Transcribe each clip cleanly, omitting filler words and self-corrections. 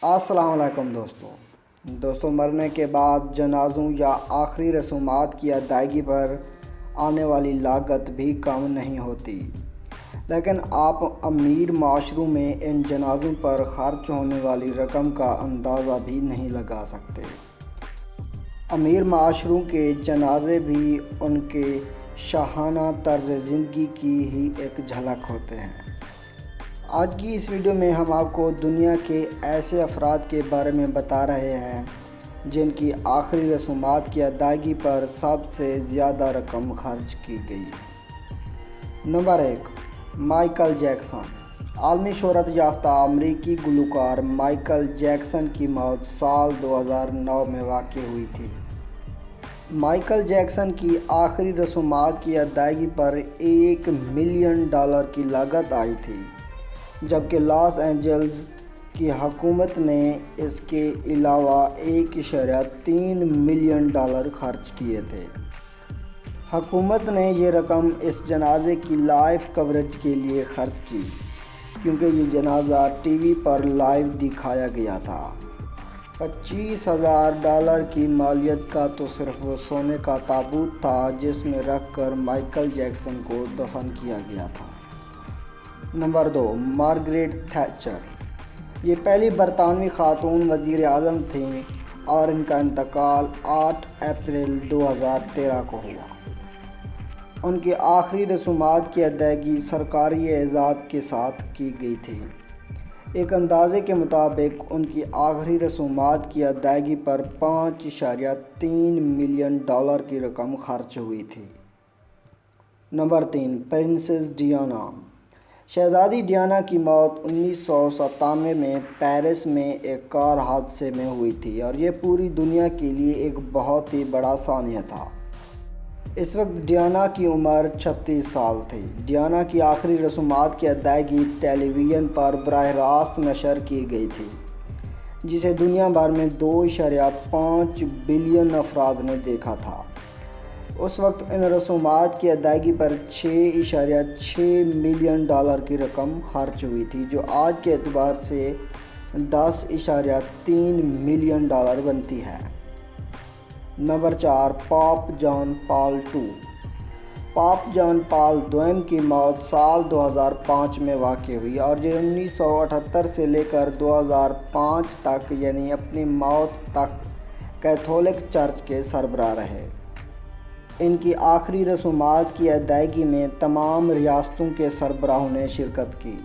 السلام علیکم دوستوں مرنے کے بعد جنازوں یا آخری رسومات کی ادائیگی پر آنے والی لاگت بھی کم نہیں ہوتی، لیکن آپ امیر معاشروں میں ان جنازوں پر خرچ ہونے والی رقم کا اندازہ بھی نہیں لگا سکتے۔ امیر معاشروں کے جنازے بھی ان کے شاہانہ طرز زندگی کی ہی ایک جھلک ہوتے ہیں۔ آج کی اس ویڈیو میں ہم آپ کو دنیا کے ایسے افراد کے بارے میں بتا رہے ہیں جن کی آخری رسومات کی ادائیگی پر سب سے زیادہ رقم خرچ کی گئی۔ Number 1، Michael Jackson. عالمی شہرت یافتہ امریکی گلوکار مائیکل جیکسن کی موت سال 2009 میں واقع ہوئی تھی۔ مائیکل جیکسن کی آخری رسومات کی ادائیگی پر $1 ملین کی لاگت آئی تھی، جبکہ لاس اینجلس کی حکومت نے اس کے علاوہ $1.3 ملین خرچ کیے تھے۔ حکومت نے یہ رقم اس جنازے کی لائیو کوریج کے لیے خرچ کی، کیونکہ یہ جنازہ ٹی وی پر لائیو دکھایا گیا تھا۔ $25,000 کی مالیت کا تو صرف وہ سونے کا تابوت تھا جس میں رکھ کر مائیکل جیکسن کو دفن کیا گیا تھا۔ Number 2، Margaret Thatcher. یہ پہلی برطانوی خاتون وزیر اعظم تھیں اور ان کا انتقال 8 اپریل 2013 کو ہوا۔ ان کی آخری رسومات کی ادائیگی سرکاری اعزاز کے ساتھ کی گئی تھی۔ ایک اندازے کے مطابق ان کی آخری رسومات کی ادائیگی پر $5.3 ملین کی رقم خرچ ہوئی تھی۔ Number 3، princess Diana. شہزادی ڈیانا کی موت 1997 میں پیرس میں ایک کار حادثے میں ہوئی تھی اور یہ پوری دنیا کے لیے ایک بہت ہی بڑا سانحہ تھا۔ اس وقت ڈیانا کی عمر 36 سال تھی۔ ڈیانا کی آخری رسومات کی ادائیگی ٹیلی ویژن پر براہ راست نشر کی گئی تھی، جسے دنیا بھر میں 2.5 بلین افراد نے دیکھا تھا۔ اس وقت ان رسومات کی ادائیگی پر $6.6 ملین کی رقم خرچ ہوئی تھی، جو آج کے اعتبار سے $10.3 ملین بنتی ہے۔ نمبر 4، پاپ جان پال II۔ پاپ جان پال II کی موت سال 2005 میں واقع ہوئی اور یہ 1978 سے لے کر 2005 تک، یعنی اپنی موت تک، کیتھولک چرچ کے سربراہ رہے۔ ان کی آخری رسومات کی ادائیگی میں تمام ریاستوں کے سربراہوں نے شرکت کی۔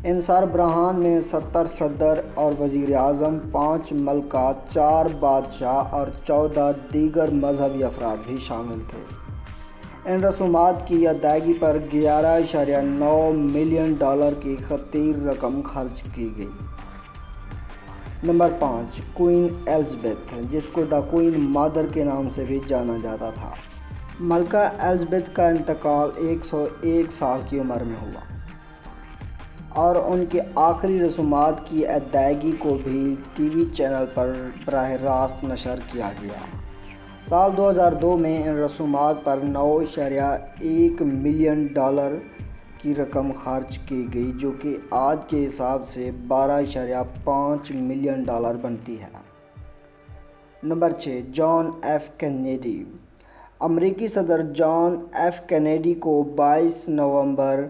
ان سربراہان میں 70 صدر اور وزیر اعظم، 5 ملکہ، 4 بادشاہ اور 14 دیگر مذہبی افراد بھی شامل تھے۔ ان رسومات کی ادائیگی پر $11.9 ملین کی خطیر رقم خرچ کی گئی۔ نمبر 5، کوئین الزبتھ، جس کو دی کوئین مدر کے نام سے بھی جانا جاتا تھا۔ ملکہ الزبتھ کا انتقال 101 سال کی عمر میں ہوا اور ان کی آخری رسومات کی ادائیگی کو بھی ٹی وی چینل پر براہ راست نشر کیا گیا۔ سال 2002 میں ان رسومات پر $9.1 ملین کی رقم خرچ کی گئی، جو کہ آج کے حساب سے $12.5 ملین بنتی ہے۔ Number 6، John F Kennedy. امریکی صدر جان ایف کینیڈی کو 22 نومبر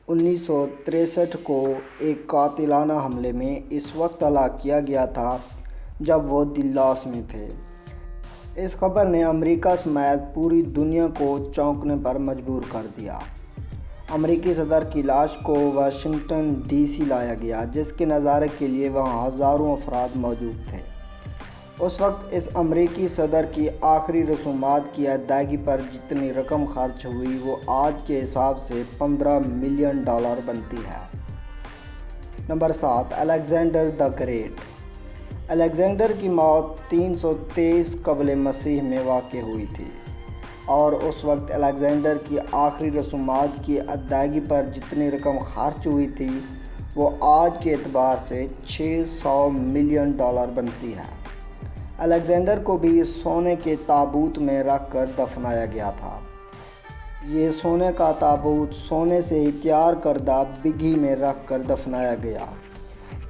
1963 کو ایک قاتلانہ حملے میں اس وقت ہلاک کیا گیا تھا جب وہ ڈلاس میں تھے۔ اس خبر نے امریکہ سمیت پوری دنیا کو چونکنے پر مجبور کر دیا۔ امریکی صدر کی لاش کو واشنگٹن ڈی سی لایا گیا، جس کے نظارے کے لیے وہاں ہزاروں افراد موجود تھے۔ اس وقت اس امریکی صدر کی آخری رسومات کی ادائیگی پر جتنی رقم خرچ ہوئی وہ آج کے حساب سے $15 ملین بنتی ہے۔ Number 7، Alexander the great. Alexander کی موت 323 قبل مسیح میں واقع ہوئی تھی اور اس وقت الیگزینڈر کی آخری رسومات کی ادائیگی پر جتنی رقم خرچ ہوئی تھی وہ آج کے اعتبار سے $600 ملین بنتی ہے۔ الیگزینڈر کو بھی سونے کے تابوت میں رکھ کر دفنایا گیا تھا۔ یہ سونے کا تابوت سونے سے ہی تیار کردہ بگھی میں رکھ کر دفنایا گیا۔